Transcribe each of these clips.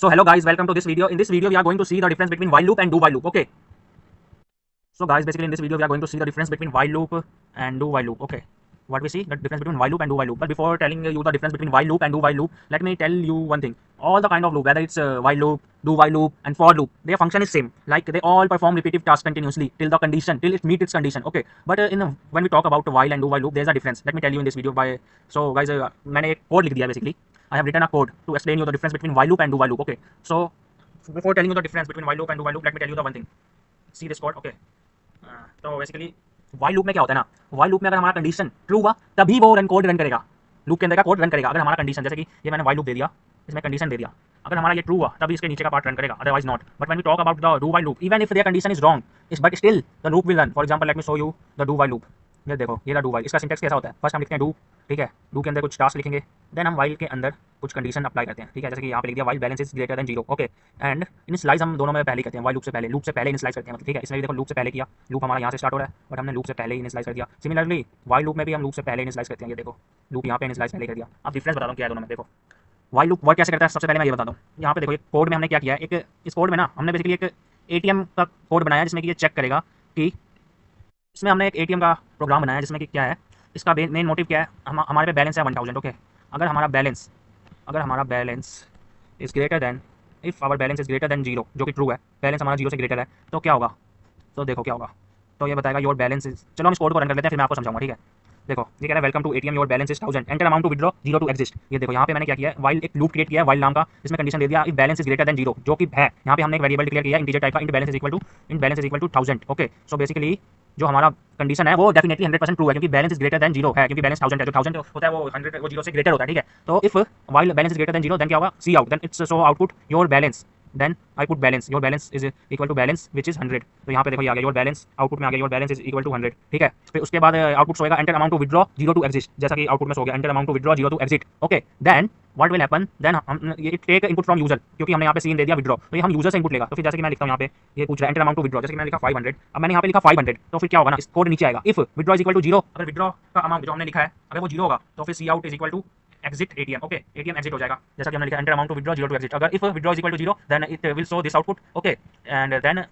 So hello guys, welcome to this video. In this video we are going to see the difference between while loop and do while loop. Okay. So guys, basically in this video we are going to see the difference between while loop and do while loop. Okay. What we see, the difference between while loop and do while loop. But before telling you the difference between while loop and do while loop, let me tell you one thing. All the kind of loop, whether it's while loop, do while loop, and for loop, their function is same. Like they all perform repetitive tasks continuously till the condition, till it meets its condition. Okay. But when we talk about while and do while loop, there's a difference. Let me tell you in this video. So guys, मैंने एक code लिख दिया basically. I have written a code to explain you the difference between while loop and do while loop. Okay. So before telling you the difference between while loop and do while loop, let me tell you the one thing. See this code. Okay. तो basically while loop में क्या होता है ना, while loop में अगर हमारा condition true हुआ तभी वो कोड रन करेगा, लूप के अंदर का कोड रन करेगा। अगर हमारा कंडीशन, जैसे कि ये मैंने वाइल लूप दे दिया, इसमें कंडीशन दे दिया, अगर हमारा ये ट्रू हुआ तभी इसके नीचे का पार्ट रन करेगा, otherwise not. But when we talk about the do while loop, even if there condition is wrong, but still the loop will run. For example let me show you the do while loop. ये देखो, ये the do while. इसका syntax कैसा होता है, first हम लिखते हैं डू, ठीक है, डू के अंदर कुछ टास्क लिखेंगे, देन हम वाइल के अंदर कुछ कंडीशन अप्लाई करते हैं, ठीक है। जैसे कि यहाँ पे लिख दिया while balance is greater than 0, okay. And initialise हम दोनों में पहले करते हैं, वाइल लूप से पहले इनिशियलाइज करते हैं, मतलब ठीक है। इसमें भी देखो लूप से पहले किया, लूप हमारा यहाँ से स्टार्ट हो रहा है बट हमने लूप से पहले ही इनिशियलाइज कर दिया। सिमिलरली वाइल लूप में भी हम लूप से पहले इनिशियलाइज करते हैं, ये देखो लूप यहाँ पे इनिशियलाइज पहले कर दिया। अब डिफरेंस बताता हूँ क्या है दोनों में। देखो वाइल लूप वर्क कैसे करता है, सबसे पहले मैं ये बताता हूँ। यहाँ पे देखो, एक कोड में हमने क्या किया है, एक इस कोड में ना हमने बेसिकली एक एटीएम का कोड बनाया जिसमें कि ये चेक करेगा कि, इसमें हमने एक एटीएम का प्रोग्राम बनाया जिसमें कि क्या है, इसका मेन मोटिव क्या है, हमारे पे बैलेंस है 1000, ओके। अगर हमारा balance is greater than, if our balance is greater than 0, जो कि ट्रू है, बैलेंस हमारा 0 से ग्रेटर है, तो क्या होगा, तो देखो क्या होगा, तो ये बताएगा योर बैलेंस इज, चलो हम इस कोड को रन कर लेते हैं फिर मैं आपको समझाऊंगा, ठीक है। देखो ये कह रहा है welcome to ATM, your balance is 1000, enter amount to withdraw 0 to exist. ये देखो यहाँ पे मैंने क्या किया है, वाइल एक लूप क्रिएट किया है वाइल नाम का, इसमें कंडीशन दे दिया if balance is greater than 0, जो कि है। यहाँ पे हमने एक वेरिएबल डिक्लेयर किया इंटीजर टाइप का, int balance is equal to 1000, okay. So basically जो हमारा कंडीशन है वो डेफिनेटली 100% ट्रू है, क्योंकि बैलेंस इज ग्रेटर देन 0 है, क्योंकि बैलेंस 1000 है, जो 1000 होता है वो 100, वो 0 से ग्रेटर होता है, ठीक है। तो if while balance is greater than 0 then क्या होगा, cout, then it's so output your balance, then I put balance, your balance is equal to balance which is 100। तो यहाँ पे देखो ये आ गया योर बैलेंस, आउटपुट में आ गया your balance is equal to 100, ठीक है। फिर उसके बाद आउटपुट होएगा enter amount to withdraw 0 to exist, जैसा कि आउटपुट में हो गया enter amount to withdraw 0 to exit, okay. Then what will happen, then हम ये टेक इनपुट फ्रॉम यूजर, क्योंकि हमने यहाँ पे सीन दे दिया विड्रॉ, तो ये हम यूजर से इनपुट लेगा। तो फिर जैसे कि मैं लिखता हूँ यहाँ पे, ये पूछ रहा है एंटर अमाउंट टू विड्रॉ, जैसे कि मैंने लिखा 500, अब मैंने यहाँ पे लिखा 500, तो फिर क्या होगा ना, इस कोड नीचे आएगा if withdraw is equal to 0, अगर विड्रॉ का अमाउंट जो हमने लिखा है अगर वो 0 होगा तो फिर cout is equal to exit ATM, okay, ATM exit हो जाएगा, जैसा कि हमने लिखा enter amount to withdraw 0 to exit। अगर if withdraw is equal to 0 then it will show this output, okay, and then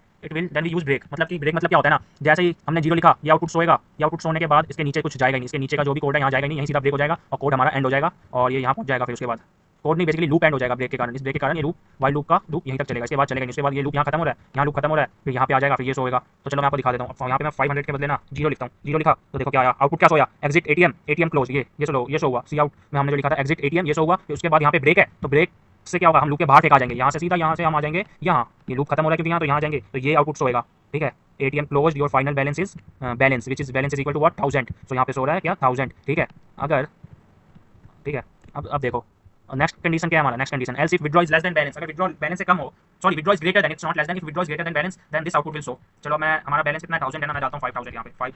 we use break। मतलब कि break मतलब क्या होता है ना, जैसे ही हमने 0 लिखा ये आउटपुट शोएगा, ये आउटपुट शोने के बाद इसके नीचे कुछ जाएगा नहीं, इसके नीचे का जो भी कोड है यहाँ जाएगा नहीं, यहीं सीधा ब्रेक हो जाएगा और कोड हमारा एंड हो जाएगा और ये यहाँ पहुँच जाएगा। फिर उसके बाद कोड नहीं, बेसिकली लूप एंड हो जाएगा ब्रेक के कारण, इस ब्रेक के कारण ये लूप वाइल लूप का लूप यहीं तक चलेगा, इसके बाद चलेगा नहीं। उसके बाद ये लूप यहाँ खत्म हो रहा है, यहाँ लूप खत्म हो रहा है, फिर यहाँ पे आ जाएगा, फिर ये सोएगा। तो चलो मैं आपको दिखा देता हूँ। यहाँ पे मैं 500 के बदले ना 0 लिखता हूँ, 0 लिखा तो देखो क्या आया, आउटपुट क्या सोया, एग्जिट एटीएम, एटीएम क्लोज, ये शो हुआ। सी आउट में हमने जो लिखा था एग्जिट एटीएम, ये शो हुआ। फिर उसके बाद यहाँ पे ब्रेक है, तो ब्रेक से क्या होगा, हम लूप के बाहर फेंका जाएंगे, यहाँ से सीधा यहाँ से हम आ जाएंगे यहाँ, ये लूप खत्म हो रहा है क्योंकि यहाँ, तो यहाँ जाएंगे तो ये आउटपुट सोएगा, ठीक है। ATM close, your final balance is balance which is balance is equal to what 1000, तो यहाँ पे सो रहा है क्या 1000, ठीक है। अगर ठीक है, अब देखो नेक्स्ट कंडीशन क्या है हमारा, next condition else if withdraw is less than balance, अगर विड्रॉ बैलेंस से कम हो, sorry withdraw is greater than, it's not less than, if withdraw is greater than balance then this output will show. चलो मैं, हमारा बैलेंस कितना 1000 है ना, मैं डालता हूँ 5000 यहाँ पे, 5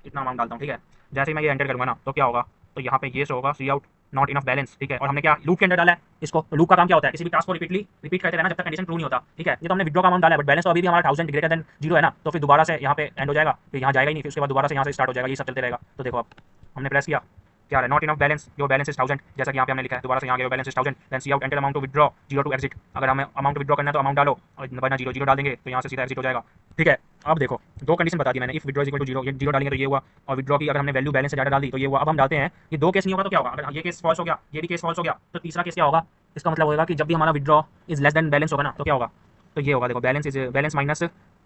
इतना अमाउंट डालता हूँ, ठीक है। जैसे ही मैं ये एंटर करूँगा ना तो क्या होगा, तो यहाँ पे ये शो होगा सी आउट नॉट इनफ बैलेंस, ठीक है। और हमने क्या लूप के अंदर डाला है इसको, तो लूप का काम क्या होता है, किसी भी टास्क को रिपीट करते रहना जब तक कंडीशन ट्रू नहीं होता, ठीक है। ये तो हमने विड्रॉ का अमाउंट डाला है बट बैलेंस तो अभी भी हमारा 1000 ग्रेटर देन 0 है ना, तो फिर दोबारा से यहाँ पे एंड हो जाएगा, फिर यहाँ जाएगा ही नहीं, फिर उसके बाद दोबारा से यहाँ से स्टार्ट हो जाएगा, ये सब चलते रहेगा। तो देखो अब हमने प्रेस किया, क्या है not enough balance, your balance is 1000, जैसा कि यहाँ पे हमने लिखा है, दोबारा से यहाँ गया balance is 1000, then C out enter amount to withdraw 0 to exit. अगर हमें अमाउंट विड्रॉ करना है तो अमाउंट डालो और वरना 0 डाल देंगे तो यहाँ से सीधा एग्जिट हो जाएगा, ठीक है। अब देखो दो कंडीशन बता दी मैंने, if withdraw is equal to 0, ये 0 डालेंगे तो ये हुआ, और विड्रॉ की अगर हमने वैल्यू बैलेंस से ज़्यादा डाल दी तो ये हुआ। अब हम डालते हैं ये दो केस नहीं होगा तो क्या होगा, अगर ये केस फॉल्स हो गया, ये भी केस फॉल्स हो गया, तो तीसरा केस क्या होगा, इसका मतलब होगा कि जब भी हमारा withdraw is less than balance होगा ना तो क्या होगा, तो ये होगा। देखो balance minus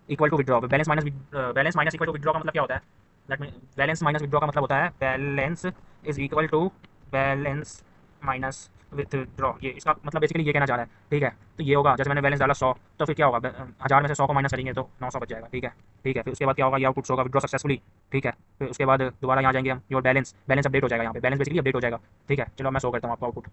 equal to withdraw, balance minus equal to withdraw का मतलब क्या होता है, बैलेंस माइनस विड्रॉ का मतलब होता है balance is equal to balance minus withdraw, ये इसका मतलब बेसिकली ये कहना चाह रहा है, ठीक है। तो ये होगा, जैसे मैंने बैलेंस डाला 100, तो फिर क्या होगा, 1000 में से 100 को माइनस करेंगे तो 900 बच जाएगा, ठीक है, ठीक है। फिर उसके बाद क्या होगा, ये आउटपुट होगा विड्रॉ सक्सेसफुली, ठीक है। फिर उसके बाद दोबारा यहाँ जाएंगे हम, योर बैलेंस अपडेट हो जाएगा, यहाँ पे बैलेंस बेसिकली अपडेट हो जाएगा, ठीक है। चलो मैं शो करता हूँ आपको आउटपुट,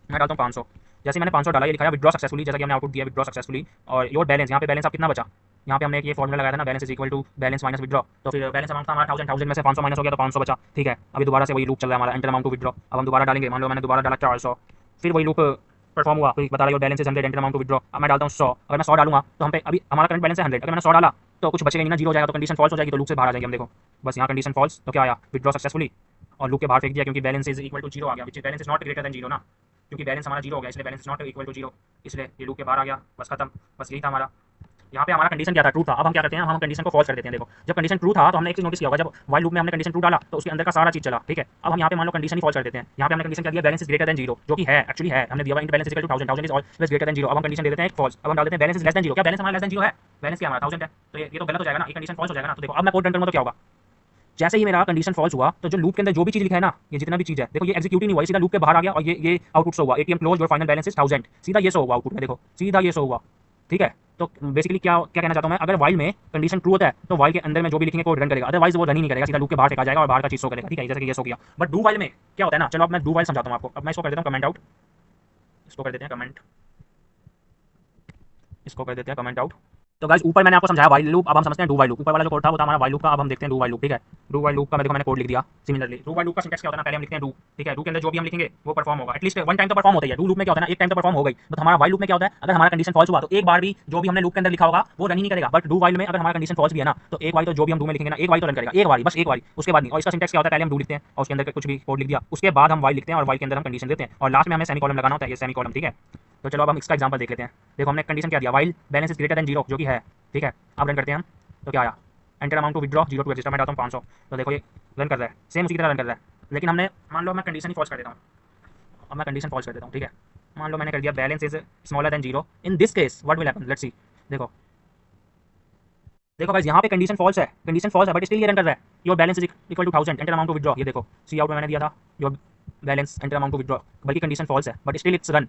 मैं डालता हूँ 500, जैसे मैंने 500 डाला, ये लिखा है विड्रॉ सक्सेसफुली, जैसा कि हमने आउटपुट दिया विड्रॉ सक्सेसफुली। और योर बैलेंस, यहाँ पे बैलेंस आप कितना बचा, यहाँ पे हमने एक ये फॉर्मूला लगाया था ना, balance is equal to balance minus withdraw, तो फिर बैलेंस अमाउंट था हमारा 1000 में से 500 माइनस हो गया तो 500 बचा, ठीक है। अभी दोबारा से वही लूप चल रहा है हमारा, एंटर अमाउंट टू विड्रॉ। अब हम दोबारा डालेंगे, मान लो मैंने दोबारा डाला 400, फिर वही लूप परफॉर्म हुआ, फिर बता रहा है balance is 100 enter amount to withdraw. अब मैं डालता हूँ 100, अगर मैं 100 डालूंगा तो हम पे अभी हमारा करंट बैलेंस है 100, अगर मैंने 100 डाला तो कुछ बचेगा नहीं ना, 0 हो जाएगा, तो कंडीशन फॉल्स हो जाएगी, तो लूप से बाहर आ जाएंगे हम। देखो बस यहाँ कंडीशन फॉल्स, तो क्या आया विड्रॉ सक्सेसफुली, और लूप के बाहर फेंक दिया क्योंकि बैलेंस इज इक्वल टू 0 आ गया, which balance is not greater than 0 ना, क्योंकि बैलेंस हमारा जीरो हो गया, इसलिए balance not equal to zero, इसलिए ये लूप के बाहर आ गया, बस खत्म, बस यही था हमारा। यहाँ पे हमारा कंडीशन क्या था, ट्रू था। अब हम क्या करते हैं, हम कंडीशन को फॉल्स कर देते हैं। देखो जब कंडीशन ट्रू था तो हमने एक चीज नोटिस किया होगा, जब वाइल लूप में हमने कंडीशन ट्रू डाला तो उसके अंदर का सारा चीज चला, ठीक है। अब हम यहाँ पे मान लो कंडीशन ही फॉल्स कर देते हैं। यहाँ पे हमने कंडीशन क्या दिया, balance is greater than zero, जो कि है एक्चुअली है, हमने दिया balance is equal to 1000, 1000 is always greater than zero. अब हम कंडीशन दे देते हैं फॉल्स, अब हम डाल देते हैं balance is less than zero. क्या बैलेंस हमारा लेस देन जीरो है, बैलेंस क्या हमारा 1000 है, तो ये तो गलत हो जाएगा ना, ये कंडीशन फॉल्स हो जाएगा ना। तो देखो अब मैं कोड रन करूंगा तो क्या होगा, जैसे ही मेरा कंडीशन फॉल्स हुआ तो जो लूप के अंदर जो भी चीज लिखा है ना, ये जितना भी चीज है, देखो ये एग्जीक्यूट ही नहीं हुआ, सीधा लूप के बाहर आ गया और ये आउटपुट शो हुआ, एटीएम क्लोज और फाइनल बैलेंस इज 1000, सीधा ये शो हुआ आउटपुट में, देखो सीधा ये शो हुआ, ठीक है। तो बेसिकली क्या क्या कहना चाहता हूं मैं, अगर वाइल में कंडीशन ट्रू होता है तो वाइल के अंदर में जो भी लिखेंगे कोड रन करेगा, अदरवाइज वो रन ही नहीं करेगा, सीधा लूप के बाहर फेंका जाएगा और बाहर का चीज शो करेगा, ठीक है, जैसे कि ये शो किया। बट डू वाइल में क्या होता है ना, चलो अब मैं डू वाइल समझाता हूं आपको। अब मैं इसको कर देता हूं कमेंट आउट, इसको कर देते हैं कमेंट, इसको कर देते हैं कमेंट आउट। तो गाइस ऊपर मैंने आपको समझाया वाइल लूप, अब हम समझते हैं डू वाइल लूप। ऊपर वाला जो कोड था वो था हमारा वाइल लूप का, अब हम देखते हैं डू वाइल लूप, ठीक है। डू वाइल लूप का देखो मैंने कोड लिख दिया सिमिलरली। डू वाइल लूप का सिंटैक्स क्या होता है ना, पहले हम लिखते हैं डू, ठीक है। डू के अंदर जो भी हम लिखेंगे वो परफॉर्म होगा, एटलीस्ट वन टाइम तो परफॉर्म होता है। डू लूप में क्या होता है ना, एक टाइम तो परफॉर्म हो गई, बट हमारा वाइल लूप में क्या होता है, अगर हमारा कंडीशन फॉल्स हुआ तो एक बार भी जो भी हमने लूप के अंदर लिखा होगा वो रन ही नहीं करेगा। बट डू वाइल में अगर हमारा कंडीशन फॉल्स भी है ना, तो एक बार तो जो भी हम डू में लिखेंगे ना, एक बार तो रन करेगा, एक बार बस एक बार, उसके बाद नहीं। और इसका सिंटैक्स क्या होता है, पहले हम डू लिखते हैं और उसके अंदर कुछ भी कोड लिख दिया, उसके बाद हम वाइल लिखते हैं और वाइल के अंदर हम कंडीशन देते हैं और लास्ट में हमें सेमीकोलन लगाना होता है, ये सेमीकोलन, ठीक है। तो चलो अब हम इसका एग्जांपल देख लेते हैं। देखो हमने कंडीशन क्या दिया, while balance is greater than zero, जो कि है, ठीक है। अब रन करते हैं हम, तो क्या आया, enter amount to withdraw zero to register, मैं डालता हूँ 500, तो देखो ये रन कर रहा है, सेम उसी की तरह रन कर रहा है। लेकिन हमने मान लो मैं कंडीशन ही फॉल्स कर देता हूँ, अब मैं कंडीशन फॉल्स कर देता हूँ, ठीक है। मान लो मैंने कर दिया balance is smaller than zero, in this case what will happen, let's see. देखो देखो गाइस यहाँ पे कंडीशन फॉल्स है, कंडीशन फॉल्स है, बट स्टिल ये रन कर रहा है, your balance is equal to 1000, enter amount to withdraw, ये देखो सी आउट में मैंने दिया था your balance enter amount to withdraw, बल्कि कंडीशन फॉल्स है but still it's run,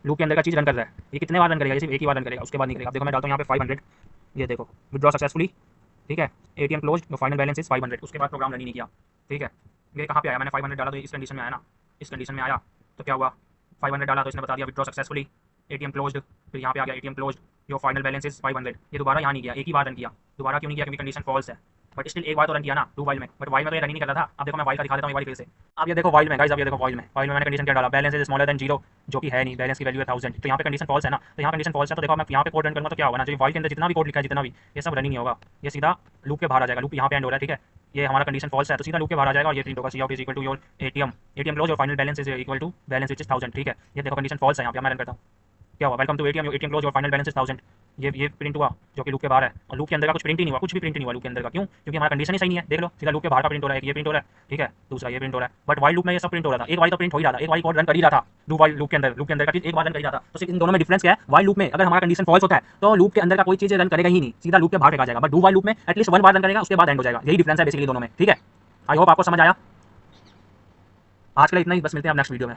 loop के अंदर का चीज रन कर रहा है। ये कितने बार रन करेगा, सिर्फ एक ही बार रन करेगा, उसके बाद नहीं करेगा। देखो मैं डालता हूँ यहाँ पे 500, ये देखो विड्रॉ सक्सेसफुली, ठीक है, ATM close, final balance is 500, उसके बाद प्रोग्राम रन ही नहीं किया, ठीक है। ये कहाँ पे आया, मैंने 500 डाला तो इस कंडीशन में आया ना, इस कंडीशन में आया, तो क्या हुआ, 500 डाला तो इसने बता दिया विड्रॉ सक्सेसफुली, एटीएम क्लोज्ड, फिर यहाँ पे आ गया ATM closed, your final balance is 500, ये दोबारा यहाँ नहीं किया, एक ही बार रन किया। दोबारा क्यों नहीं किया, क्योंकि कंडीशन फॉल्स है, बट स्टिल एक बार तो रन किया ना डू वाइल में, बट वाइल में तो ये रन ही नहीं कर रहा था। अब देखो मैं वाइल का दिखा देता हूँ वाइल फिर से। अब ये देखो वाइल में गाइस, अब ये देखो वाइल में मैंने कंडीशन क्या डाला, balance is smaller than zero, जो कि है नहीं, बैलेंस की वैल्यू है 1000, तो यहाँ पे कंडीशन फॉल्स है ना, तो यहाँ कंडीशन फॉल्स है, तो देखो मैं यहाँ पे कोड रन करूँगा तो क्या होगा ना, जो वाइल के अंदर जितना भी कोड लिखा है, जितना भी, ये सब रन ही नहीं होगा, ये सीधा लूप के बाहर आ जाएगा, लूप यहाँ पे एंड हो रहा है, ठीक है। ये हमारा कंडीशन फॉल्स है तो सीधा लूप के बाहर आ जाएगा और ये प्रिंट होगा, cout is equal to your ATM close और final balance is equal to balance which is 1000, ठीक है। ये देखो कंडीशन फॉल्स है, यहाँ पे मैं रन करता हूँ, क्या हुआ, वेलकम टू एटीएम क्लोज और फाइनल बैलेंस इज 1000, ये प्रिंट हुआ जो कि लूप के बाहर है, और लूप के अंदर का कुछ प्रिंट ही नहीं हुआ, कुछ भी प्रिंट नहीं हुआ लूप के अंदर का, क्यों, क्योंकि हमारा कंडीशन ही सही नहीं है। देख लो सीधा लूप के बाहर का प्रिंट हो रहा है, ये प्रिंट हो रहा है, ठीक है, दूसरा ये प्रिंट हो रहा है, बट वाइल लूप में ये सब प्रिंट हो रहा था, एक बार तो प्रिंट हो ही रहा था, एक बार कोड रन कर ही रहा था, डू वाइल लूप के अंदर का चीज एक बार रन कर ही रहा था। तो सिर्फ इन दोनों में डिफरेंस क्या है, वाइल लूप में अगर हमारा कंडीशन फॉल्स होता है तो लूप के अंदर का कोई चीज रन करेगा ही नहीं, सीधा लूप के बाहर फेंका जाएगा, बट डू वाइल लूप में एटलीस्ट वन बार रन करेगा, उसके बाद एंड हो जाएगा, यही डिफरेंस है बेसिकली दोनों में, ठीक है। आई होप आपको समझ आया। आज के लिए इतना ही, बस मिलते हैं अब नेक्स्ट वीडियो में।